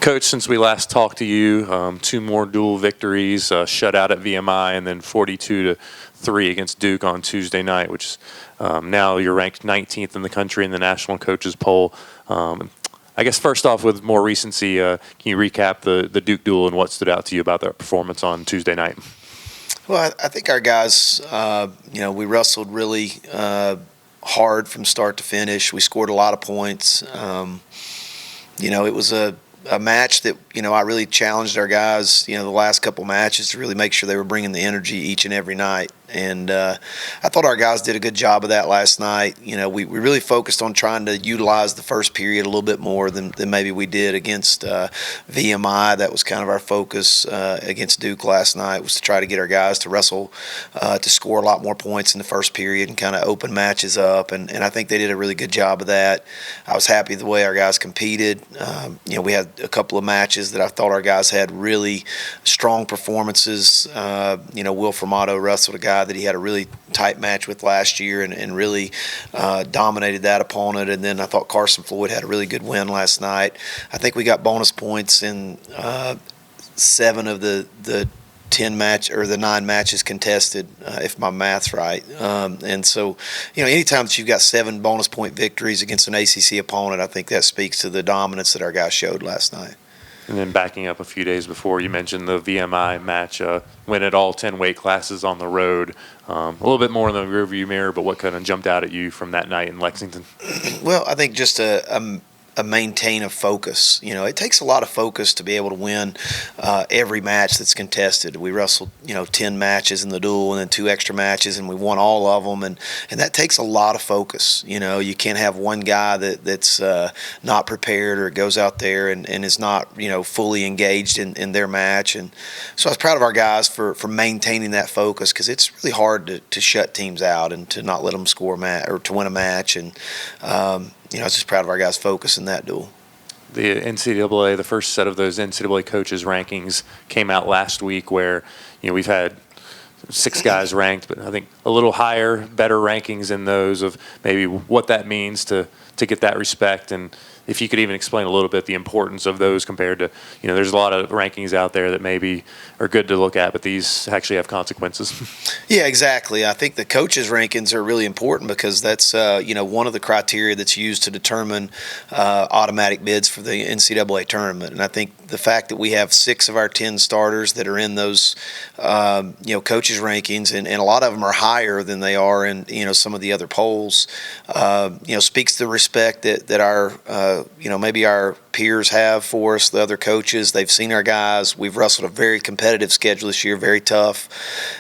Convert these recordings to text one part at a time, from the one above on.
Coach, since we last talked to you, 2 more dual victories, shutout at VMI, and then 42-3 against Duke on Tuesday night, which now you're ranked 19th in the country in the National Coaches Poll. I guess first off, with more recency, can you recap the Duke duel and what stood out to you about that performance on Tuesday night? Well, I think our guys, we wrestled really hard from start to finish. We scored a lot of points. It was a match that, I really challenged our guys, the last couple matches to really make sure they were bringing the energy each and every night. And I thought our guys did a good job of that last night. We really focused on trying to utilize the first period a little bit more than maybe we did against VMI. That was kind of our focus against Duke last night, was to try to get our guys to wrestle, to score a lot more points in the first period and kind of open matches up. And I think they did a really good job of that. I was happy the way our guys competed. We had a couple of matches that I thought our guys had really strong performances. Will Formato wrestled a guy that he had a really tight match with last year and really dominated that opponent. And then I thought Carson Floyd had a really good win last night. I think we got bonus points in 7 of the 10 match or the 9 matches contested, if my math's right. And so, anytime that you've got 7 bonus point victories against an ACC opponent, I think that speaks to the dominance that our guys showed last night. And then backing up a few days before, you mentioned the VMI match, win at all 10 weight classes on the road. A little bit more in the rearview mirror, but what kind of jumped out at you from that night in Lexington? Well, I think just a maintain a focus. It takes a lot of focus to be able to win every match that's contested. We wrestled, 10 matches in the duel and then 2 extra matches, and we won all of them. And that takes a lot of focus. You can't have one guy that's not prepared or goes out there and is not, fully engaged in their match. And so I was proud of our guys for maintaining that focus, because it's really hard to shut teams out and to not let them score a match or to win a match. And I was just proud of our guys' focus in that duel. The NCAA, the first set of those NCAA coaches rankings came out last week, where we've had 6 guys ranked, but I think a little higher, better rankings in those of maybe what that means to get that respect. And if you could even explain a little bit the importance of those compared to, there's a lot of rankings out there that maybe are good to look at, but these actually have consequences. Yeah, exactly. I think the coaches' rankings are really important, because that's, one of the criteria that's used to determine automatic bids for the NCAA tournament. And I think the fact that we have 6 of our 10 starters that are in those, coaches' rankings, and a lot of them are higher than they are in, some of the other polls, speaks to the respect that our maybe our peers have for us, the other coaches. They've seen our guys. We've wrestled a very competitive schedule this year, very tough.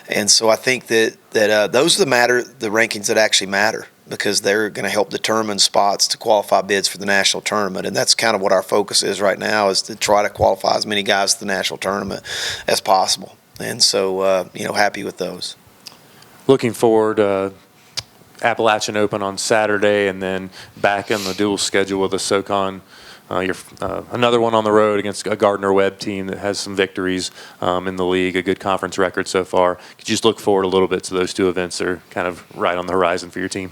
And so I think that those are the rankings that actually matter, because they're going to help determine spots to qualify bids for the national tournament. And that's kind of what our focus is right now, is to try to qualify as many guys to the national tournament as possible. And so, happy with those. Looking forward, Appalachian Open on Saturday, and then back in the dual schedule with the SoCon. Another one on the road against a Gardner-Webb team that has some victories in the league, a good conference record so far. Could you just look forward a little bit to those 2 events that are kind of right on the horizon for your team?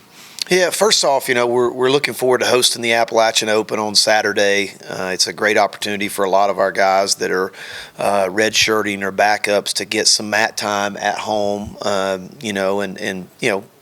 Yeah, first off, we're looking forward to hosting the Appalachian Open on Saturday. It's a great opportunity for a lot of our guys that are redshirting or backups to get some mat time at home,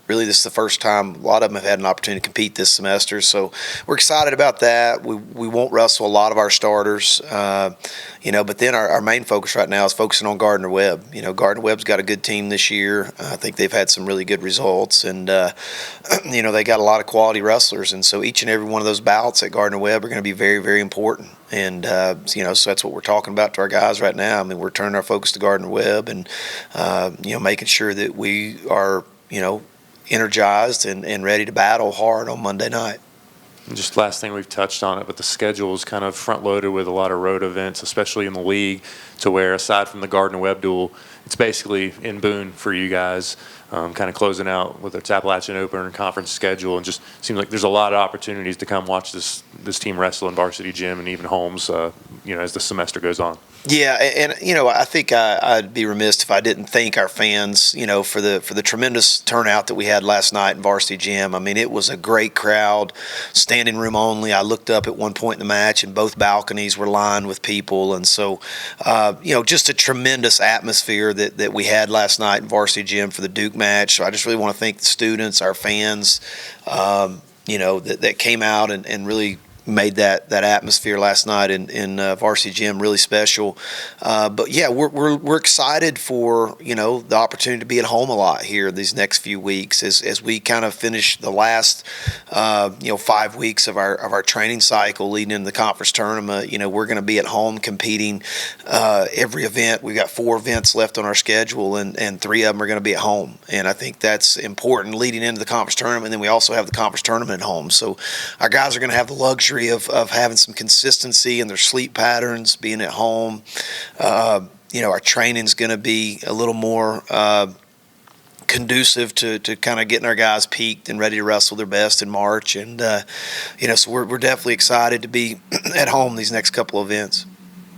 really, this is the first time a lot of them have had an opportunity to compete this semester, so we're excited about that. We won't wrestle a lot of our starters, but then our main focus right now is focusing on Gardner-Webb. Gardner-Webb's got a good team this year. I think they've had some really good results, and they got a lot of quality wrestlers, and so each and every one of those bouts at Gardner-Webb are going to be very, very important. And so that's what we're talking about to our guys right now. I mean, we're turning our focus to Gardner-Webb and making sure that we are energized and ready to battle hard on Monday night. And just last thing, we've touched on it, but the schedule is kind of front-loaded with a lot of road events, especially in the league, to where aside from the Gardner-Webb duel, it's basically in Boone for you guys, kind of closing out with its Appalachian Open and conference schedule, and just seems like there's a lot of opportunities to come watch this team wrestle in Varsity Gym and even Holmes, as the semester goes on. Yeah, and I think I'd be remiss if I didn't thank our fans, for the tremendous turnout that we had last night in Varsity Gym. I mean, it was a great crowd, standing room only. I looked up at one point in the match, and both balconies were lined with people, and so just a tremendous atmosphere that we had last night in Varsity Gym for the Duke match. So I just really want to thank the students, our fans, that came out and really made that atmosphere last night in Varsity Gym really special. But yeah, we're excited for the opportunity to be at home a lot here these next few weeks as we kind of finish the last 5 weeks of our training cycle leading into the conference tournament. We're going to be at home competing every event. We've got 4 events left on our schedule, and 3 of them are going to be at home. And I think that's important leading into the conference tournament. And then we also have the conference tournament at home. So our guys are going to have the luxury of having some consistency in their sleep patterns, being at home. Our training's going to be a little more conducive to kind of getting our guys peaked and ready to wrestle their best in March. And, so we're definitely excited to be at home these next couple of events.